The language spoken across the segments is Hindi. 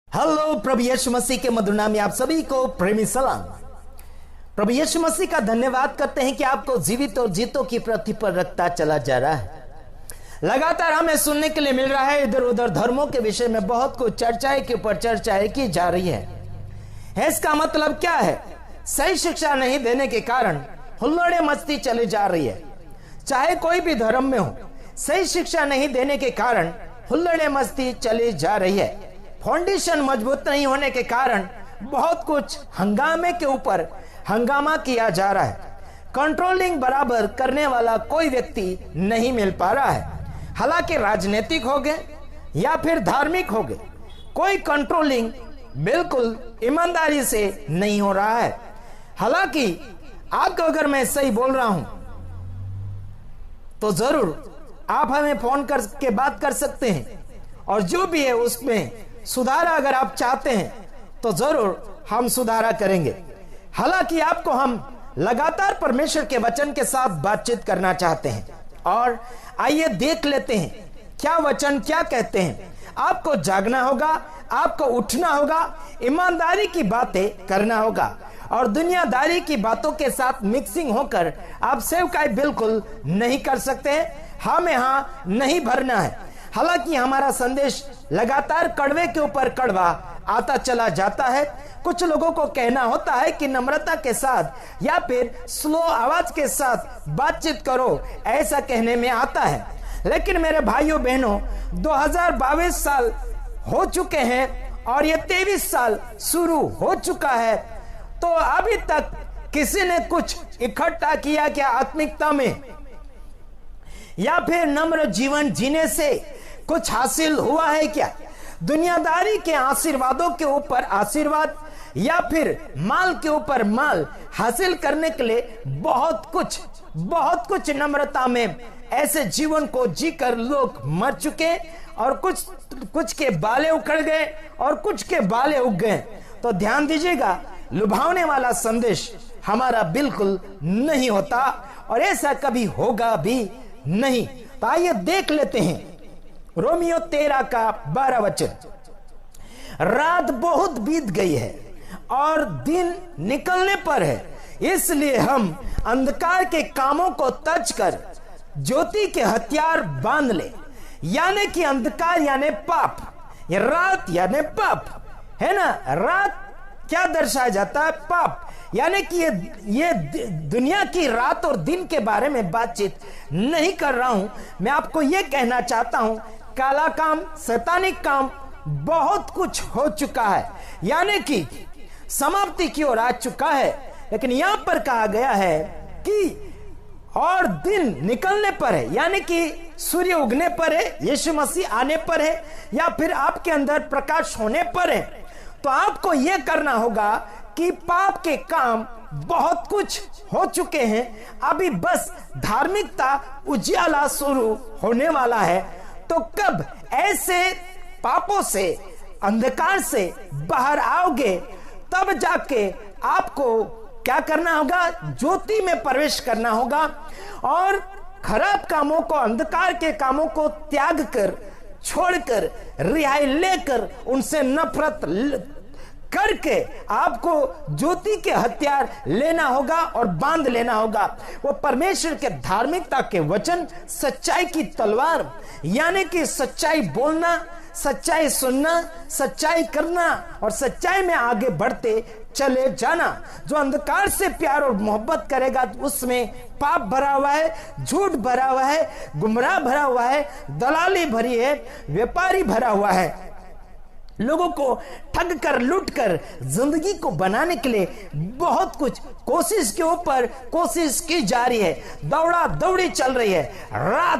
हेलो, प्रभु यीशु मसीह के मधुर नाम में आप सभी को प्रेमी सलाम। प्रभु यीशु मसीह का धन्यवाद करते हैं कि आपको जीवित और जीतों की पृथ्वी पर रखता चला जा रहा है। लगातार हमें सुनने के लिए मिल रहा है, इधर उधर धर्मों के विषय में बहुत कुछ चर्चाएं के ऊपर चर्चाएं की जा रही है। इसका मतलब क्या है? सही शिक्षा नहीं देने के कारण हुल्लड़े मस्ती चली जा रही है। चाहे कोई भी धर्म में हो, सही शिक्षा नहीं देने के कारण हुल्लड़े मस्ती चली जा रही है। फाउंडेशन मजबूत नहीं होने के कारण बहुत कुछ हंगामे के ऊपर हंगामा किया जा रहा है। कंट्रोलिंग बराबर करने वाला कोई व्यक्ति नहीं मिल पा रहा है। हालांकि राजनीतिक हो गए या फिर धार्मिक हो गए, कोई कंट्रोलिंग बिल्कुल ईमानदारी से नहीं हो रहा है। हालांकि आपको अगर मैं सही बोल रहा हूं तो जरूर आप हमें फोन करके बात कर सकते हैं, और जो भी है उसमें सुधारा अगर आप चाहते हैं तो जरूर हम सुधारा करेंगे। हालांकि आपको हम लगातार परमेश्वर के वचन के साथ बातचीत करना चाहते हैं, और आइए देख लेते हैं क्या वचन क्या कहते हैं। आपको जागना होगा, आपको उठना होगा, ईमानदारी की बातें करना होगा, और दुनियादारी की बातों के साथ मिक्सिंग होकर आप सेवकाई बिल्कुल नहीं कर सकते। हम यहाँ नहीं भरना है। हालांकि हमारा संदेश लगातार कड़वे के ऊपर कड़वा आता चला जाता है। कुछ लोगों को कहना होता है कि नम्रता के साथ या फिर स्लो आवाज के साथ बातचीत करो, ऐसा कहने में आता है। लेकिन मेरे भाइयों बहनों, 2022 साल हो चुके हैं और ये 23 साल शुरू हो चुका है, तो अभी तक किसी ने कुछ इकट्ठा किया क्या आत्मिकता में, या फिर नम्र जीवन जीने से कुछ हासिल हुआ है क्या? दुनियादारी के आशीर्वादों के ऊपर आशीर्वाद या फिर माल के ऊपर माल हासिल करने के लिए बहुत कुछ नम्रता में ऐसे जीवन को जीकर लोग मर चुके, और कुछ के बाले उखड़ गए और कुछ के बाले उग गए। तो ध्यान दीजिएगा, लुभावने वाला संदेश हमारा बिल्कुल नहीं होता, और ऐसा कभी होगा भी नहीं। तो आइए देख लेते हैं रोमियो 13 का 12 वचन। रात बहुत बीत गई है और दिन निकलने पर है, इसलिए हम अंधकार के कामों को तज कर ज्योति के हथियार बांध ले। यानी कि अंधकार यानी पाप, ये रात यानी पाप है ना। रात क्या दर्शाया जाता है? पाप। यानी कि ये दुनिया की रात और दिन के बारे में बातचीत नहीं कर रहा हूं। मैं आपको ये कहना चाहता हूं, काला काम, शैतानिक काम बहुत कुछ हो चुका है, यानी कि समाप्ति की ओर आ चुका है। लेकिन यहां पर कहा गया है कि और दिन निकलने पर है, यानी कि सूर्य उगने पर है, यीशु मसीह आने पर है, या फिर आपके अंदर प्रकाश होने पर है। तो आपको यह करना होगा कि पाप के काम बहुत कुछ हो चुके हैं, अभी बस धार्मिकता उजियाला शुरू होने वाला है। तो कब ऐसे पापों से, अंधकार से बाहर आओगे, तब जाके आपको क्या करना होगा? ज्योति में प्रवेश करना होगा, और खराब कामों को, अंधकार के कामों को त्याग कर, छोड़कर, रिहाई लेकर, उनसे नफरत करके आपको ज्योति के हथियार लेना होगा और बांध लेना होगा। वो परमेश्वर के धार्मिकता के वचन, सच्चाई की तलवार, यानी कि सच्चाई बोलना, सच्चाई सुनना, सच्चाई करना, और सच्चाई में आगे बढ़ते चले जाना। जो अंधकार से प्यार और मोहब्बत करेगा, उसमें पाप भरा हुआ है, झूठ भरा हुआ है, गुमराह भरा हुआ है, दलाली भरी है, व्यापारी भरा हुआ है। लोगों को ठग कर, लूट कर जिंदगी को बनाने के लिए बहुत कुछ कोशिश के ऊपर कोशिश की जा रही है। दौड़ा दौड़ी चल रही है, रात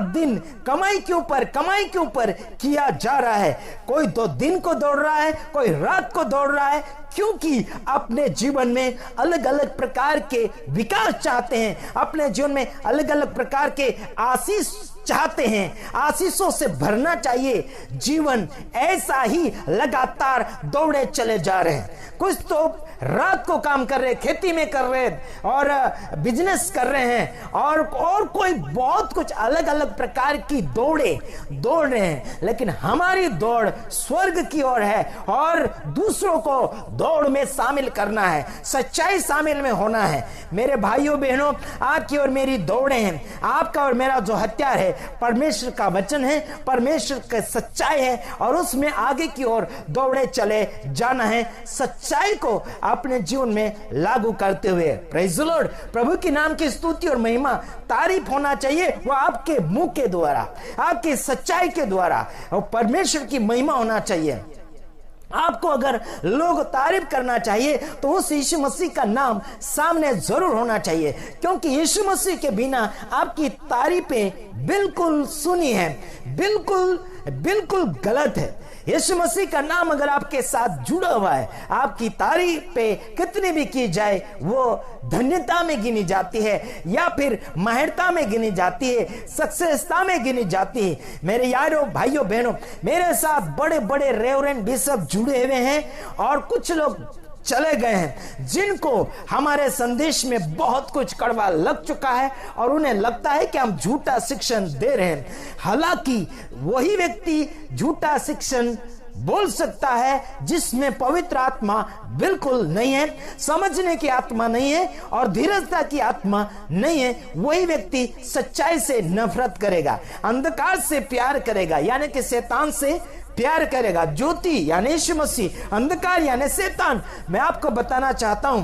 दिन कमाई के ऊपर किया जा रहा है। कोई तो दिन को दौड़ रहा है, कोई रात को दौड़ रहा है, क्योंकि अपने जीवन में अलग अलग प्रकार के विकास चाहते हैं, अपने जीवन में अलग अलग प्रकार के आशीष चाहते हैं, आशीषों से भरना चाहिए जीवन। ऐसा ही लगातार दौड़े चले जा रहे हैं। कुछ तो रात को काम कर रहे, खेती में कर रहे और बिजनेस कर रहे हैं, और कोई बहुत कुछ अलग अलग प्रकार की दौड़ रहे हैं। लेकिन हमारी दौड़ स्वर्ग की ओर है और दूसरों को दौड़ में शामिल करना है, सच्चाई शामिल में होना है। मेरे भाइयों बहनों, आपकी और मेरी दौड़े हैं, आपका और मेरा जो हथियार है परमेश्वर का वचन है, परमेश्वर की सच्चाई है, और उसमें आगे की ओर दौड़े चले जाना है, सच्चाई को अपने जीवन में लागू करते हुए। Praise the Lord. प्रभु के नाम की स्तुति और महिमा तारीफ होना चाहिए, वो आपके मुंह के द्वारा, आपकी सच्चाई के द्वारा, और परमेश्वर की महिमा होना चाहिए। आपको अगर लोग तारीफ करना चाहिए तो उस यीशु मसीह का नाम सामने जरूर होना चाहिए, क्योंकि यीशु मसीह के बिना आपकी तारीफें बिल्कुल सुनी है, बिल्कुल गलत है। यीशु मसीह का नाम अगर आपके साथ जुड़ा हुआ है, आपकी तारीफें कितनी भी की जाए वो धन्यता में गिनी जाती है, या फिर महत्ता में गिनी जाती है, सक्सेसता में गिनी जाती है। मेरे यारों, भाइयों, बहनों, मेरे साथ बड़े बड़े रेवरेंड बिशप जुड़े हुए हैं और कुछ लोग चले गए हैं जिनको हमारे संदेश में बहुत कुछ कड़वा लग चुका है और उन्हें लगता है कि हम झूठा शिक्षण दे रहे हैं। हालांकि वही व्यक्ति झूठा शिक्षण बोल सकता है जिसमें पवित्र आत्मा बिल्कुल नहीं है, समझने की आत्मा नहीं है और धीरजता की आत्मा नहीं है। वही व्यक्ति सच्चाई से नफरत करेगा, अंधकार से प्यार करेगा, यानी कि शैतान से प्यार करेगा। ज्योति यानी यीशु मसीह, अंधकार यानी शैतान। मैं आपको बताना चाहता हूं,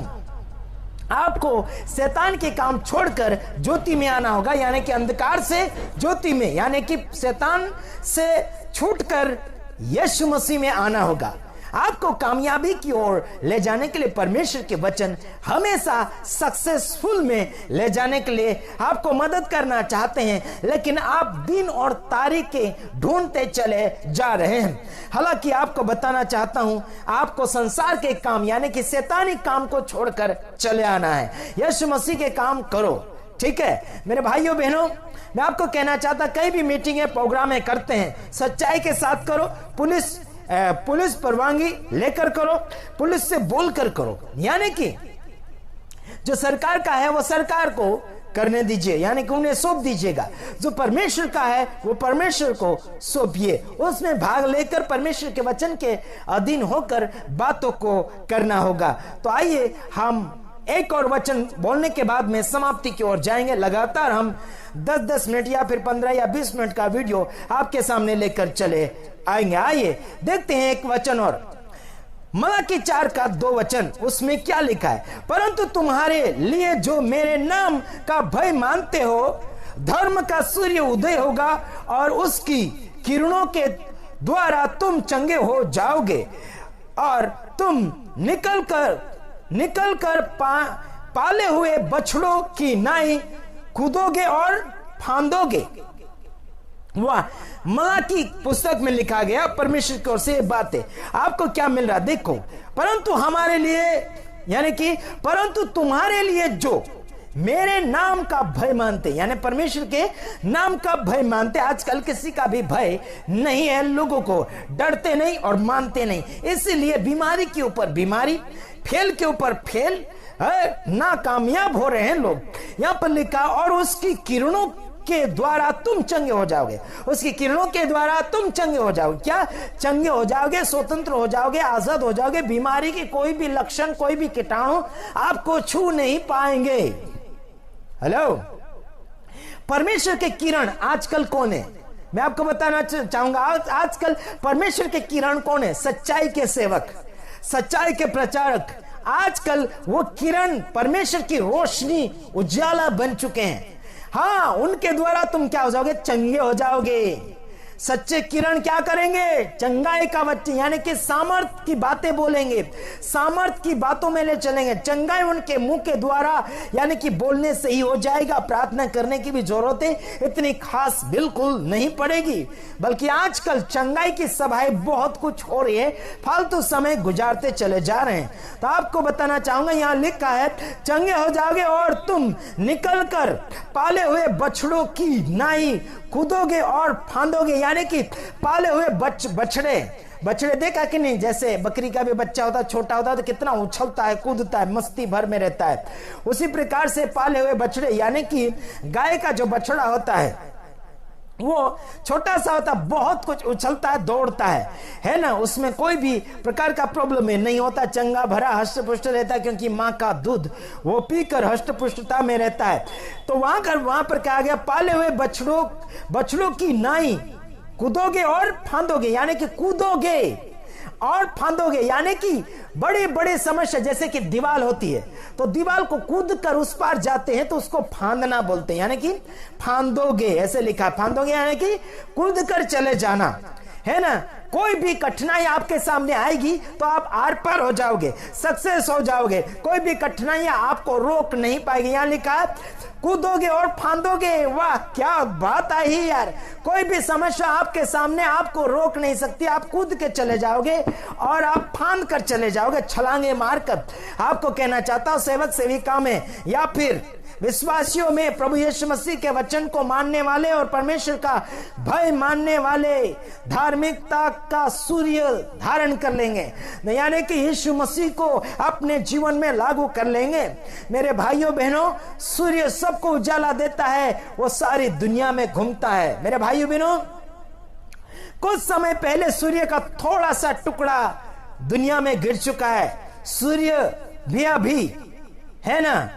आपको शैतान के काम छोड़कर ज्योति में आना होगा, यानी कि अंधकार से ज्योति में, यानी कि शैतान से छूटकर यीशु मसीह में आना होगा। आपको कामयाबी की ओर ले जाने के लिए परमेश्वर के वचन हमेशा सक्सेसफुल में ले जाने के लिए आपको मदद करना चाहते हैं, लेकिन आप दिन और तारीखें ढूंढते चले जा रहे हैं। हालांकि आपको बताना चाहता हूं, आपको संसार के काम यानी कि शैतानी काम को छोड़कर चले आना है, यीशु मसीह के काम करो। ठीक है मेरे भाइयों बहनों, मैं आपको कहना चाहता, कई भी मीटिंगें प्रोग्रामें करते हैं, सच्चाई के साथ करो, पुलिस परवानगी लेकर करो, पुलिस से बोलकर करो, यानी कि जो सरकार का है वो सरकार को करने दीजिए, यानी कि उन्हें सौंप दीजिएगा। जो परमेश्वर का है वो परमेश्वर को सौंपिए, उसमें भाग लेकर परमेश्वर के वचन के अधीन होकर बातों को करना होगा। तो आइए हम एक और वचन बोलने के बाद में समाप्ति की ओर जाएंगे। लगातार हम 10-10 मिनट या फिर 15 या 20 मिनट का वीडियो आपके सामने लेकर चले आएंगे। आइए देखते हैं एक वचन और, मलाकी 4 का 2 वचन, उसमें क्या लिखा है? परंतु तुम्हारे लिए जो मेरे नाम का भय मानते हो, धर्म का सूर्य उदय होगा और उसकी किरणों के द्वारा तुम चंगे हो जाओगे और तुम निकल कर पाले हुए बछड़ों की नाई कूदोगे और फांदोगे। वाह, मलाकी पुस्तक में लिखा गया परमेश्वर की ओर से ये बात है। आपको क्या मिल रहा? देखो, परंतु हमारे लिए, यानी कि परंतु तुम्हारे लिए जो मेरे नाम का भय मानते, यानी परमेश्वर के नाम का भय मानते। आजकल किसी का भी भय नहीं है, लोगों को डरते नहीं और मानते नहीं, इसलिए बीमारी के ऊपर बीमारी, फेल के ऊपर फेल, नाकामयाब हो रहे हैं लोग। यहां पर लिखा, और उसकी किरणों के द्वारा तुम चंगे हो जाओगे। उसकी किरणों के द्वारा तुम चंगे हो जाओगे। क्या चंगे हो जाओगे? स्वतंत्र हो जाओगे, आजाद हो जाओगे। बीमारी के कोई भी लक्षण, कोई भी कीटाणु आपको छू नहीं पाएंगे। हेलो, परमेश्वर के किरण आजकल कौन है? मैं आपको बताना चाहूंगा, आजकल परमेश्वर के किरण कौन है? सच्चाई के सेवक, सच्चाई के प्रचारक। आजकल वो किरण परमेश्वर की रोशनी, उजाला बन चुके हैं। हाँ, उनके द्वारा तुम क्या हो जाओगे? चंगे हो जाओगे। सच्चे किरण क्या करेंगे? चंगाई का वचन यानी कि सामर्थ की बातें बोलेंगे, सामर्थ की बातों में ले चलेंगे। चंगाई उनके मुंह के द्वारा यानी कि बोलने से ही हो जाएगा। प्रार्थना करने की भी जरूरत इतनी खास बिल्कुल नहीं पड़ेगी। बल्कि आजकल चंगाई की सभाएं बहुत कुछ हो रही है, फालतू समय गुजारते चले जा रहे हैं। तो आपको बताना चाहूंगा, यहां लिखा है चंगे हो जाओगे और तुम निकलकर पाले हुए बछड़ों की नाई कूदोगे और फांदोगे। यानी कि पाले हुए बछड़े देखा कि नहीं, जैसे बकरी का भी बच्चा होता है, छोटा होता है तो कितना उछलता है, कूदता है, मस्ती भर में रहता है। उसी प्रकार से पाले हुए बछड़े यानी कि गाय का जो बछड़ा होता है वो छोटा सा होता, बहुत कुछ उछलता है, दौड़ता है ना। उसमें कोई भी प्रकार का प्रॉब्लम नहीं होता, चंगा भरा हष्ट पुष्ट रहता है, क्योंकि माँ का दूध वो पीकर हष्ट पुष्टता में रहता है। तो वहां पर कहा गया पाले हुए बछड़ों की नाई कूदोगे और फांदोगे, यानी कि कूदोगे और फांदोगे। यानी कि बड़े बड़े समस्या जैसे कि दीवार होती है, तो दीवार को कूद कर उस पार जाते हैं तो उसको फांदना बोलते हैं, यानी कि फांदोगे, ऐसे लिखा, फांदोगे यानी कि कूद कर चले जाना, है ना। कोई भी कठिनाई आपके सामने आएगी तो आप आर पार हो जाओगे, सक्सेस हो जाओगे। कोई भी कठिनाइयां आपको रोक नहीं पाएगी। यहां लिखा कूदोगे और फांदोगे। वाह, क्या बात आई यार। कोई भी समस्या आपके सामने आपको रोक नहीं सकती। आप कूद के चले जाओगे और आप फांद कर चले जाओगे, छलांगे मारकर। आपको कहना चाहता हूं, सेवक सेविका में या फिर विश्वासियों में प्रभु यीशु मसीह के वचन को मानने वाले और परमेश्वर का भय मानने वाले धार्मिकता का सूर्य धारण कर लेंगे, यानी कि यीशु मसीह को अपने जीवन में लागू कर लेंगे। मेरे भाइयों बहनों, सूर्य सबको उजाला देता है, वो सारी दुनिया में घूमता है। मेरे भाइयों बहनों, कुछ समय पहले सूर्य का थोड़ा सा टुकड़ा दुनिया में गिर चुका है। सूर्य भी अभी, है ना,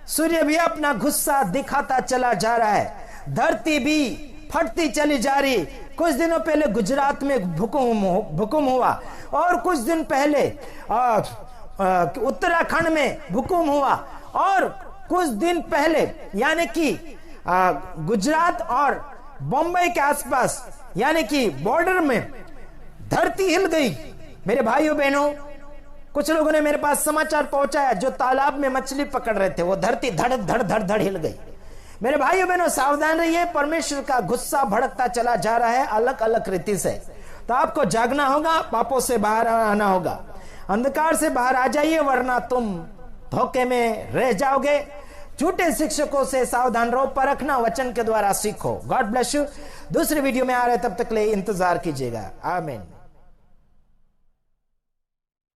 सूर्य भी अपना गुस्सा दिखाता चला जा रहा है। धरती भी फटती चली जा रही। कुछ दिनों पहले गुजरात में भूकंप हुआ और कुछ दिन पहले उत्तराखंड में भूकंप हुआ और कुछ दिन पहले यानी कि गुजरात और बम्बई के आसपास यानी कि बॉर्डर में धरती हिल गई। मेरे भाइयों बहनों, कुछ लोगों ने मेरे पास समाचार पहुंचाया, जो तालाब में मछली पकड़ रहे थे, वो धरती धड़ धड़ धड़ धड़ हिल गई। मेरे भाइयों बहनों, सावधान रहिए, परमेश्वर का गुस्सा भड़कता चला जा रहा है अलग अलग रीति से। तो आपको जागना होगा, पापों से बाहर आना होगा, अंधकार से बाहर आ जाइए, वरना तुम धोखे में रह जाओगे। झूठे शिक्षकों से सावधान रहो, परखना वचन के द्वारा सीखो। God bless you. दूसरी वीडियो में आ रहे, तब तक ले इंतजार कीजिएगा। आमीन।